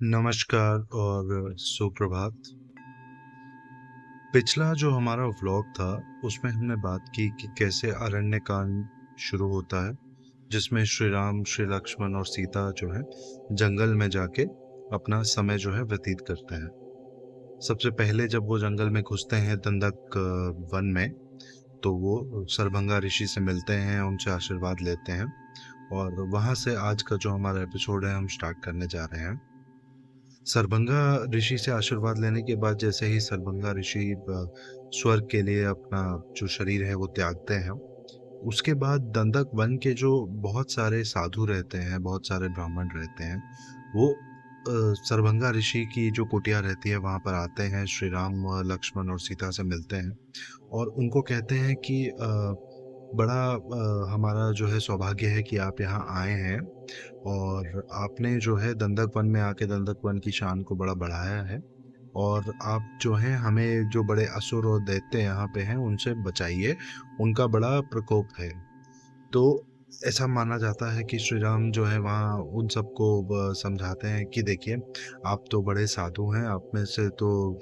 नमस्कार और सुप्रभात। पिछला जो हमारा व्लॉग था, उसमें हमने बात की कि कैसे अरण्यकांड शुरू होता है, जिसमें श्री राम, श्री लक्ष्मण और सीता जो है जंगल में जाके अपना समय जो है व्यतीत करते हैं। सबसे पहले जब वो जंगल में घुसते हैं दंडक वन में, तो वो सरभंगा ऋषि से मिलते हैं, उनसे आशीर्वाद लेते हैं और वहाँ से आज का जो हमारा एपिसोड है हम स्टार्ट करने जा रहे हैं। सरभंगा ऋषि से आशीर्वाद लेने के बाद जैसे ही सरभंगा ऋषि स्वर्ग के लिए अपना जो शरीर है वो त्यागते हैं, उसके बाद दंडक वन के जो बहुत सारे साधु रहते हैं, बहुत सारे ब्राह्मण रहते हैं, वो सरभंगा ऋषि की जो कुटिया रहती है वहाँ पर आते हैं, श्री राम, लक्ष्मण और सीता से मिलते हैं और उनको कहते हैं कि बड़ा हमारा जो है सौभाग्य है कि आप यहाँ आए हैं और आपने जो है दंडक वन में आके दंडक वन की शान को बड़ा बढ़ाया है और आप जो हैं हमें जो बड़े असुर और दैत्य यहाँ पे हैं उनसे बचाइए, उनका बड़ा प्रकोप है। तो ऐसा माना जाता है कि श्री राम जो है वहाँ उन सबको समझाते हैं कि देखिए, आप तो बड़े साधु हैं, आप में से तो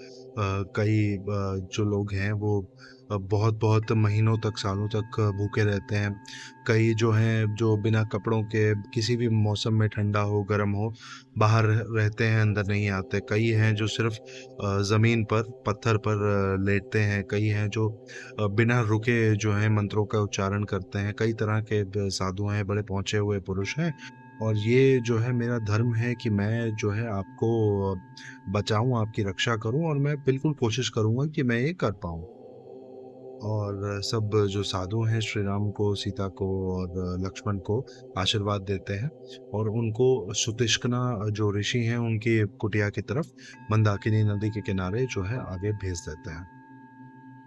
कई जो लोग हैं वो बहुत बहुत महीनों तक, सालों तक भूखे रहते हैं। कई जो हैं जो बिना कपड़ों के किसी भी मौसम में, ठंडा हो गर्म हो, बाहर रहते हैं, अंदर नहीं आते। कई हैं जो सिर्फ ज़मीन पर, पत्थर पर लेटते हैं। कई हैं जो बिना रुके जो है मंत्रों का उच्चारण करते हैं। कई तरह के साधु हैं, बड़े पहुंचे हुए पुरुष हैं और ये जो है मेरा धर्म है कि मैं जो है आपको बचाऊं, आपकी रक्षा करूं और मैं बिल्कुल कोशिश करूंगा कि मैं ये कर पाऊं। और सब जो साधु हैं श्री राम को, सीता को और लक्ष्मण को आशीर्वाद देते हैं और उनको सुतिष्कना जो ऋषि हैं उनकी कुटिया की तरफ मंदाकिनी नदी के किनारे जो है आगे भेज देते हैं।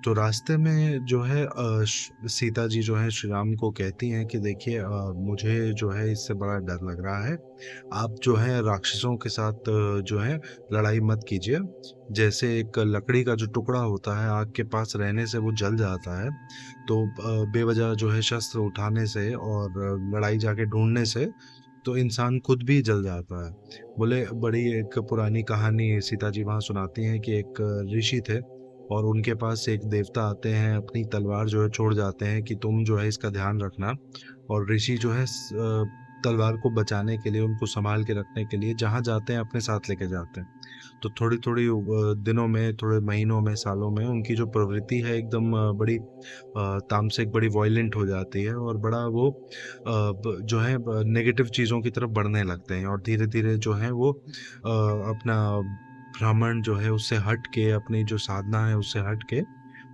तो रास्ते में जो है सीता जी जो है श्री राम को कहती हैं कि देखिए, मुझे जो है इससे बड़ा डर लग रहा है। आप जो है राक्षसों के साथ जो है लड़ाई मत कीजिए। जैसे एक लकड़ी का जो टुकड़ा होता है आग के पास रहने से वो जल जाता है, तो बेवजह जो है शस्त्र उठाने से और लड़ाई जाके ढूंढने से तो इंसान खुद भी जल जाता है। बोले, बड़ी एक पुरानी कहानी सीता जी वहाँ सुनाती हैं कि एक ऋषि थे और उनके पास एक देवता आते हैं, अपनी तलवार जो है छोड़ जाते हैं कि तुम जो है इसका ध्यान रखना। और ऋषि जो है तलवार को बचाने के लिए, उनको संभाल के रखने के लिए जहाँ जाते हैं अपने साथ लेके जाते हैं। तो थोड़ी थोड़ी दिनों में, थोड़े महीनों में, सालों में उनकी जो प्रवृत्ति है एकदम बड़ी तामसिक, बड़ी वॉयलेंट हो जाती है और बड़ा वो जो है नेगेटिव चीज़ों की तरफ बढ़ने लगते हैं और धीरे धीरे जो है वो अपना ब्राह्मण जो है उससे हट के, अपनी जो साधना है उससे हट के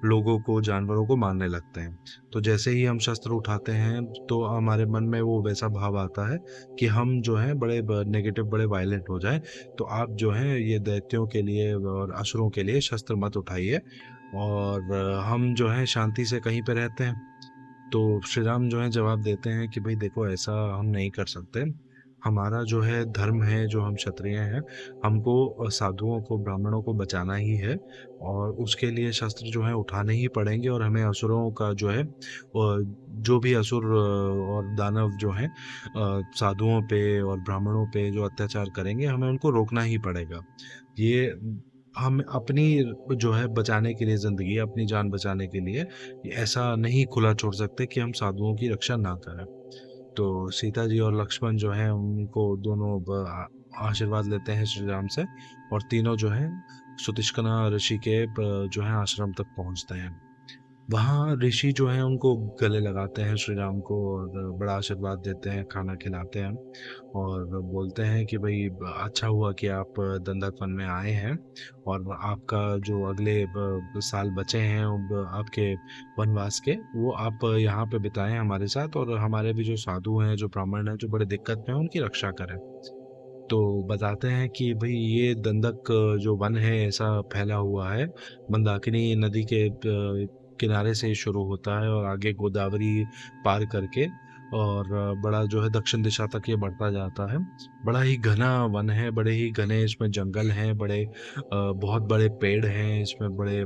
लोगों को, जानवरों को मारने लगते हैं। तो जैसे ही हम शस्त्र उठाते हैं तो हमारे मन में वो वैसा भाव आता है कि हम जो है बड़े नेगेटिव, बड़े वायलेंट हो जाएं। तो आप जो है ये दैत्यों के लिए और असुरों के लिए शस्त्र मत उठाइए और हम जो है शांति से कहीं पे रहते हैं। तो श्री राम जो है जवाब देते हैं कि भाई देखो, ऐसा हम नहीं कर सकते। हमारा जो है धर्म है, जो हम क्षत्रिय हैं, हमको साधुओं को, ब्राह्मणों को बचाना ही है और उसके लिए शस्त्र जो है उठाने ही पड़ेंगे और हमें असुरों का जो है जो भी असुर और दानव जो हैं साधुओं पे और ब्राह्मणों पे जो अत्याचार करेंगे, हमें उनको रोकना ही पड़ेगा। ये हम अपनी जो है बचाने के लिए, जिंदगी, अपनी जान बचाने के लिए ऐसा नहीं खुला छोड़ सकते कि हम साधुओं की रक्षा ना करें। तो सीता जी और लक्ष्मण जो हैं उनको दोनों आशीर्वाद लेते हैं श्री राम से और तीनों जो है सुतिष्कना ऋषि के जो है आश्रम तक पहुंचते हैं। वहाँ ऋषि जो हैं उनको गले लगाते हैं श्री राम को और बड़ा आशीर्वाद देते हैं, खाना खिलाते हैं और बोलते हैं कि भाई अच्छा हुआ कि आप दंडक वन में आए हैं और आपका जो अगले साल बचे हैं आपके वनवास के, वो आप यहाँ पे बिताएं हमारे साथ और हमारे भी जो साधु हैं, जो ब्राह्मण हैं, जो बड़े दिक्कत में हैं, उनकी रक्षा करें। तो बताते हैं कि भाई ये दंडक जो वन है ऐसा फैला हुआ है, मंदाकिनी नदी के किनारे से शुरू होता है और आगे गोदावरी पार करके और बड़ा जो है दक्षिण दिशा तक ये बढ़ता जाता है। बड़ा ही घना वन है, बड़े ही घने इसमें जंगल हैं, बड़े बहुत बड़े पेड़ हैं इसमें, बड़े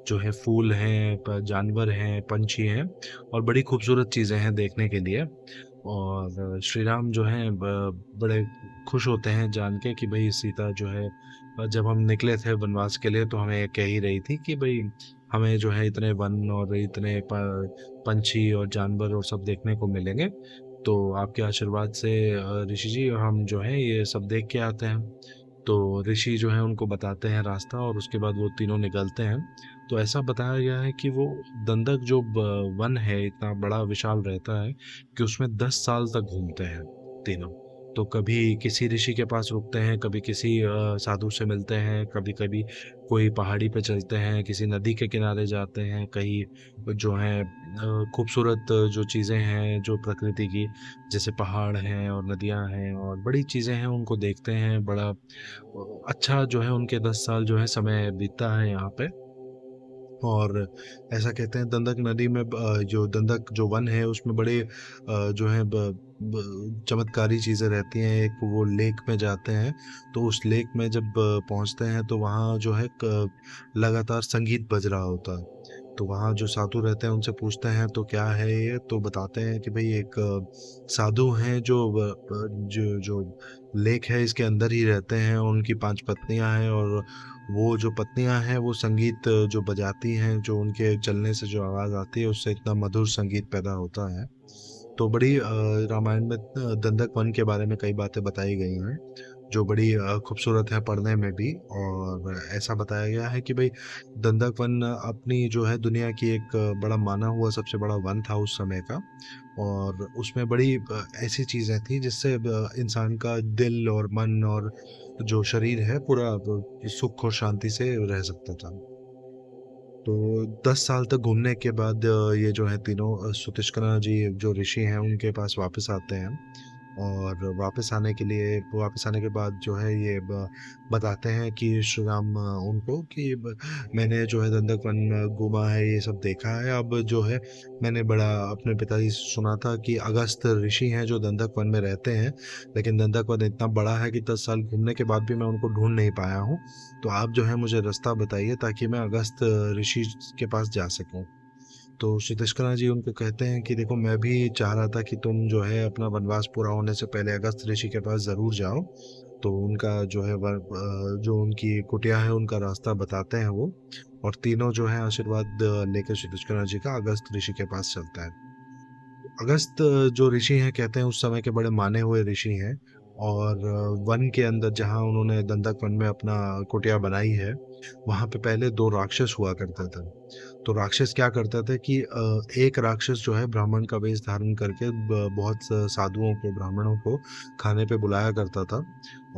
जो है फूल हैं, जानवर हैं, पंछी हैं और बड़ी खूबसूरत चीज़ें हैं देखने के लिए। और श्री राम जो हैं बड़े खुश होते हैं जान के कि भाई सीता जो है, जब हम निकले थे वनवास के लिए तो हमें कह ही रही थी कि भाई हमें जो है इतने वन और इतने पंछी और जानवर और सब देखने को मिलेंगे, तो आपके आशीर्वाद से ऋषि जी हम जो है ये सब देख के आते हैं। तो ऋषि जो है उनको बताते हैं रास्ता और उसके बाद वो तीनों निकलते हैं। तो ऐसा बताया गया है कि वो दंडक जो वन है इतना बड़ा विशाल रहता है कि उसमें 10 साल तक घूमते हैं तीनों। तो कभी किसी ऋषि के पास रुकते हैं, कभी किसी साधु से मिलते हैं, कभी कभी कोई पहाड़ी पे चलते हैं, किसी नदी के किनारे जाते हैं, कहीं जो है खूबसूरत जो चीज़ें हैं जो प्रकृति की, जैसे पहाड़ हैं और नदियां हैं और बड़ी चीज़ें हैं उनको देखते हैं। बड़ा अच्छा जो है उनके 10 साल जो है समय बीतता है यहाँ पे। और ऐसा कहते हैं दंडक नदी में जो दंडक जो वन है उसमें बड़े जो है चमत्कारी चीज़ें रहती हैं। एक वो लेक में जाते हैं, तो उस लेक में जब पहुंचते हैं तो वहाँ जो है लगातार संगीत बज रहा होता है। तो वहाँ जो साधु रहते हैं उनसे पूछते हैं तो क्या है ये, तो बताते हैं कि भाई एक साधु हैं जो जो लेक है इसके अंदर ही रहते हैं, उनकी 5 पत्नियां हैं और वो जो पत्नियां हैं वो संगीत जो बजाती हैं, जो उनके चलने से जो आवाज़ आती है उससे इतना मधुर संगीत पैदा होता है। तो बड़ी रामायण में दंडक वन के बारे में कई बातें बताई गई हैं जो बड़ी खूबसूरत है पढ़ने में भी। और ऐसा बताया गया है कि भाई दंडक वन अपनी जो है दुनिया की एक बड़ा माना हुआ सबसे बड़ा वन था उस समय का। और उसमें बड़ी ऐसी चीज़ें थी जिससे इंसान का दिल और मन और जो शरीर है पूरा सुख और शांति से रह सकता था। तो 10 साल तक घूमने के बाद ये जो है तीनों सुतिष्कना जी जो ऋषि हैं उनके पास वापस आते हैं। और वापस आने के बाद जो है ये बताते हैं कि श्री राम उनको कि मैंने जो है दंडक वन घूमा है, ये सब देखा है। अब जो है मैंने बड़ा अपने पिताजी से सुना था कि अगस्त ऋषि हैं जो दंडक वन में रहते हैं, लेकिन दंडक वन इतना बड़ा है कि 10 साल घूमने के बाद भी मैं उनको ढूंढ नहीं पाया हूँ। तो आप जो है मुझे रास्ता बताइए ताकि मैं अगस्त ऋषि के पास जा सकूं। तो श्री तस्करा जी उनको कहते हैं कि देखो मैं भी चाह रहा था कि तुम जो है अपना वनवास पूरा होने से पहले अगस्त ऋषि के पास ज़रूर जाओ। तो उनका जो है जो उनकी कुटिया है उनका रास्ता बताते हैं वो। और तीनों जो है आशीर्वाद लेकर श्री तस्करा जी का अगस्त ऋषि के पास चलता है। अगस्त जो ऋषि हैं कहते हैं उस समय के बड़े माने हुए ऋषि हैं। और वन के अंदर जहाँ उन्होंने दंडक वन में अपना कुटिया बनाई है वहाँ पे पहले दो राक्षस हुआ करते थे। तो राक्षस क्या करते थे कि एक राक्षस जो है ब्राह्मण का वेश धारण करके बहुत साधुओं को ब्राह्मणों को खाने पे बुलाया करता था।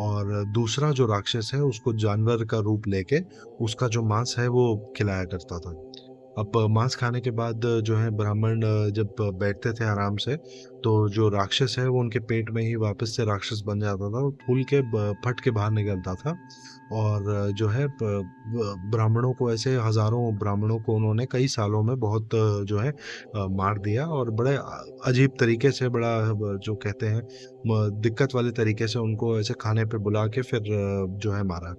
और दूसरा जो राक्षस है उसको जानवर का रूप लेके उसका जो मांस है वो खिलाया करता था। अब मांस खाने के बाद जो है ब्राह्मण जब बैठते थे आराम से, तो जो राक्षस है वो उनके पेट में ही वापस से राक्षस बन जाता था और फूल के फट के बाहर निकलता था। और जो है ब्राह्मणों को ऐसे हजारों ब्राह्मणों को उन्होंने कई सालों में बहुत जो है मार दिया और बड़े अजीब तरीके से बड़ा जो कहते हैं दिक्कत वाले तरीके से उनको ऐसे खाने पे बुला के फिर जो है मारा।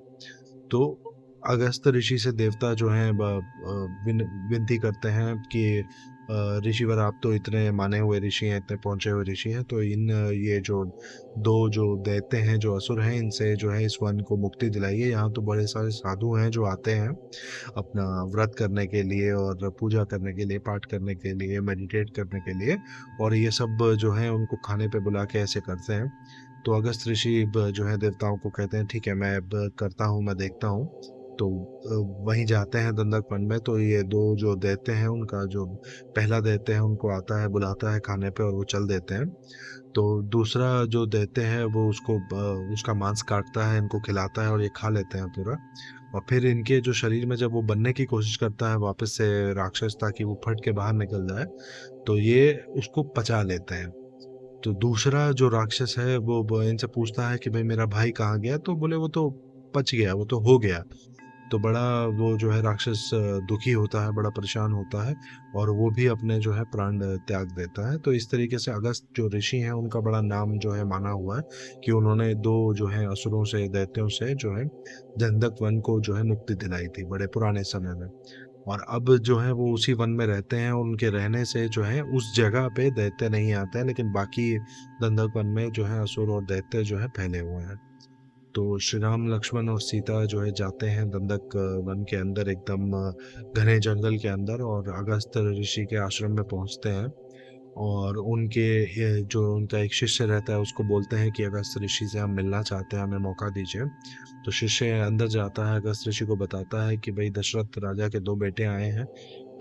तो अगस्त ऋषि से देवता जो हैं विनती करते हैं कि ऋषिवर आप तो इतने माने हुए ऋषि हैं, इतने पहुंचे हुए ऋषि हैं, तो इन ये जो दो जो दैत्य हैं जो असुर हैं इनसे जो है इस वन को मुक्ति दिलाइए। यहाँ तो बड़े सारे साधु हैं जो आते हैं अपना व्रत करने के लिए और पूजा करने के लिए, पाठ करने के लिए, मेडिटेट करने के लिए, और ये सब जो है उनको खाने पे बुला के ऐसे करते हैं। तो अगस्त ऋषि जो है देवताओं को कहते हैं ठीक है मैं अब करता हूँ, मैं देखता हूँ। तो वहीं जाते हैं दंडक वन में। तो ये दो जो दैत्य हैं उनका जो पहला दैत्य है उनको आता है बुलाता है खाने पे और वो चल देते हैं। तो दूसरा जो दैत्य है वो उसको उसका मांस काटता है, इनको खिलाता है और ये खा लेते हैं पूरा। और फिर इनके जो शरीर में जब वो बनने की कोशिश करता है वापस से राक्षस ताकि वो फट के बाहर निकल जाए, तो ये उसको पचा लेते हैं। तो दूसरा जो राक्षस है वो इनसे पूछता है कि भाई मेरा भाई कहाँ गया, तो बोले वो तो पच गया, वो तो हो गया। तो बड़ा वो जो है राक्षस दुखी होता है, बड़ा परेशान होता है और वो भी अपने जो है प्राण त्याग देता है। तो इस तरीके से अगस्त जो ऋषि हैं उनका बड़ा नाम जो है माना हुआ है कि उन्होंने दो जो है असुरों से दैत्यों से जो है जनदक वन को जो है मुक्ति दिलाई थी बड़े पुराने समय में। और अब जो है वो उसी वन में रहते हैं, और उनके रहने से जो है उस जगह पे दैत्य नहीं आते हैं, लेकिन बाकी दंडक वन में जो है असुर और दैत्य जो है फैले हुए हैं। तो श्री राम लक्ष्मण और सीता जो है जाते हैं दंडक वन के अंदर, एकदम घने जंगल के अंदर, और अगस्त्य ऋषि के आश्रम में पहुंचते हैं। और उनके ये जो उनका एक शिष्य रहता है उसको बोलते हैं कि अगस्त ऋषि से हम मिलना चाहते हैं, हमें मौका दीजिए। तो शिष्य अंदर जाता है, अगस्त ऋषि को बताता है कि भाई दशरथ राजा के दो बेटे आए हैं।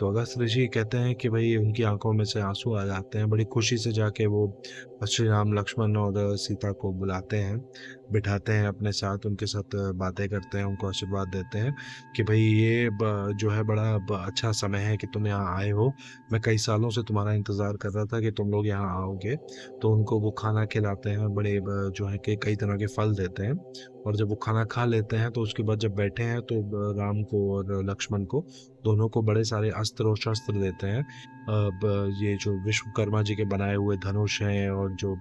तो अगस्त ऋषि कहते हैं कि भाई उनकी आंखों में से आंसू आ जाते हैं, बड़ी खुशी से जाके वो श्री राम लक्ष्मण और सीता को बुलाते हैं, बिठाते हैं अपने साथ, उनके साथ बातें करते हैं, उनको आशीर्वाद देते हैं कि भाई ये जो है बड़ा अच्छा समय है कि तुम यहाँ आए हो। मैं कई सालों से तुम्हारा इंतज़ार कर रहा था कि तुम लोग यहाँ आओगे। तो उनको वो खाना खिलाते हैं, बड़े जो है कि कई तरह के फल देते हैं। और जब वो खाना खा लेते हैं तो उसके बाद जब बैठे हैं तो राम को और लक्ष्मण को, दोनों को बड़े सारे अस्त्र और शस्त्र देते हैं। ये जो विश्वकर्मा जी के बनाए हुए धनुष हैं, और जो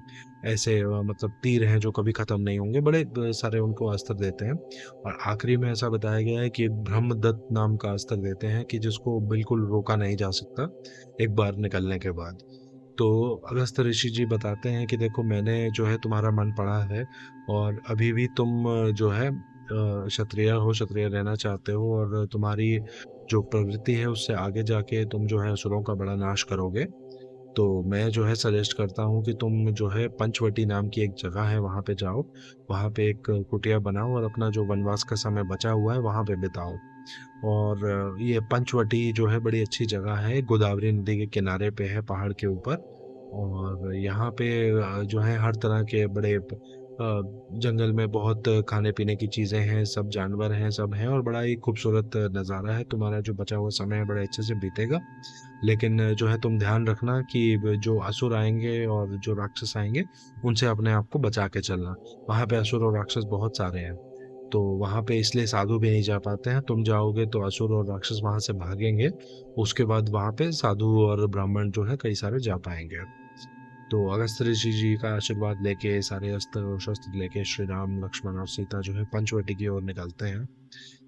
ऐसे मतलब तीर हैं जो कभी ख़त्म नहीं होंगे, बड़े सारे उनको अस्त्र देते हैं। और आखिरी में ऐसा बताया गया है कि एक ब्रह्मदत्त नाम का अस्त्र देते हैं कि जिसको बिल्कुल रोका नहीं जा सकता एक बार निकलने के बाद। तो अगस्त ऋषि जी बताते हैं कि देखो, मैंने जो है तुम्हारा मन पढ़ा है, और अभी भी तुम जो है क्षत्रिय हो, क्षत्रिय रहना चाहते हो, और तुम्हारी जो प्रवृत्ति है उससे आगे जाके तुम जो है असुरों का बड़ा नाश करोगे। तो मैं जो है सजेस्ट करता हूँ कि तुम जो है पंचवटी नाम की एक जगह है वहाँ पे जाओ, वहाँ पे एक कुटिया बनाओ, और अपना जो वनवास का समय बचा हुआ है वहाँ पे बिताओ। और ये पंचवटी जो है बड़ी अच्छी जगह है, गोदावरी नदी के किनारे पे है, पहाड़ के ऊपर। और यहाँ पे जो है हर तरह के बड़े जंगल में बहुत खाने पीने की चीज़ें हैं, सब जानवर हैं, सब हैं, और बड़ा ही खूबसूरत नज़ारा है। तुम्हारा जो बचा हुआ समय है बड़े अच्छे से बीतेगा। लेकिन जो है तुम ध्यान रखना कि जो असुर आएंगे और जो राक्षस आएंगे, उनसे अपने आप को बचा के चलना। वहाँ पे असुर और राक्षस बहुत सारे हैं, तो वहाँ पे इसलिए साधु भी नहीं जा पाते हैं। तुम जाओगे तो असुर और राक्षस वहाँ से भागेंगे, उसके बाद वहाँ पे साधु और ब्राह्मण जो है कई सारे जा पाएंगे। तो अगस्त ऋषि जी का आशीर्वाद लेके, सारे अस्त्र और शस्त्र लेके श्री राम लक्ष्मण और सीता जो है पंचवटी की ओर निकलते हैं।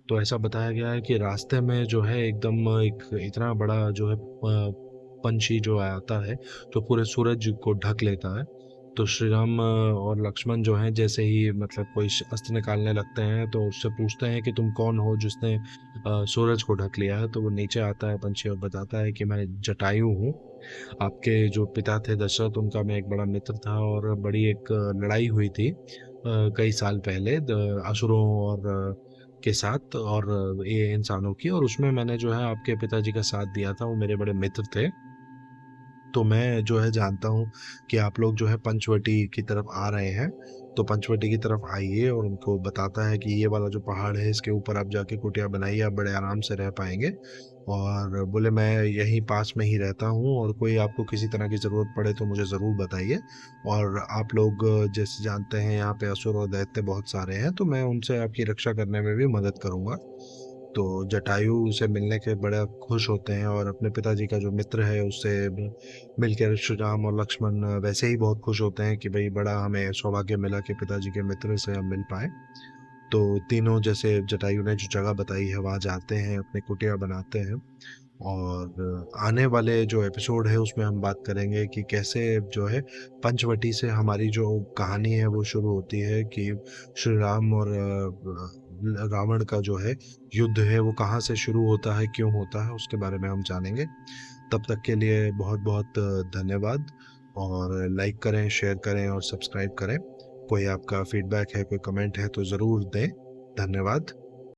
तो ऐसा बताया गया है कि रास्ते में जो है एकदम एक इतना बड़ा जो है पंछी जो आता है, जो पूरे सूरज को ढक लेता है। तो श्री राम और लक्ष्मण जो हैं जैसे ही मतलब कोई अस्त्र निकालने लगते हैं तो उससे पूछते हैं कि तुम कौन हो जिसने सूरज को ढक लिया है। तो वो नीचे आता है पंछी और बताता है कि मैं जटायु हूँ। आपके जो पिता थे दशरथ, उनका मैं एक बड़ा मित्र था, और बड़ी एक लड़ाई हुई थी कई साल पहले असुरों और के साथ, और ये इंसानों की, और उसमें मैंने जो है आपके पिताजी का साथ दिया था, वो मेरे बड़े मित्र थे। तो मैं जो है जानता हूँ कि आप लोग जो है पंचवटी की तरफ आ रहे हैं, तो पंचवटी की तरफ आइए। और उनको बताता है कि ये वाला जो पहाड़ है इसके ऊपर आप जाके कुटिया बनाइए, आप बड़े आराम से रह पाएंगे। और बोले मैं यहीं पास में ही रहता हूँ, और कोई आपको किसी तरह की ज़रूरत पड़े तो मुझे ज़रूर बताइए। और आप लोग जैसे जानते हैं यहाँ पे असुर और दैत्य बहुत सारे हैं, तो मैं उनसे आपकी रक्षा करने में भी मदद करूँगा। तो जटायु से मिलने के बड़ा खुश होते हैं, और अपने पिताजी का जो मित्र है उससे मिलकर श्री राम और लक्ष्मण वैसे ही बहुत खुश होते हैं कि भाई बड़ा हमें सौभाग्य मिला कि पिताजी के मित्र से हम मिल पाए। तो तीनों जैसे जटायु ने जो जगह बताई है वहाँ जाते हैं, अपने कुटिया बनाते हैं। और आने वाले जो एपिसोड है उसमें हम बात करेंगे कि कैसे जो है पंचवटी से हमारी जो कहानी है वो शुरू होती है, कि श्री राम और रावण का जो है युद्ध है वो कहाँ से शुरू होता है, क्यों होता है, उसके बारे में हम जानेंगे। तब तक के लिए बहुत बहुत धन्यवाद। और लाइक करें, शेयर करें और सब्सक्राइब करें। कोई आपका फीडबैक है, कोई कमेंट है तो ज़रूर दें। धन्यवाद।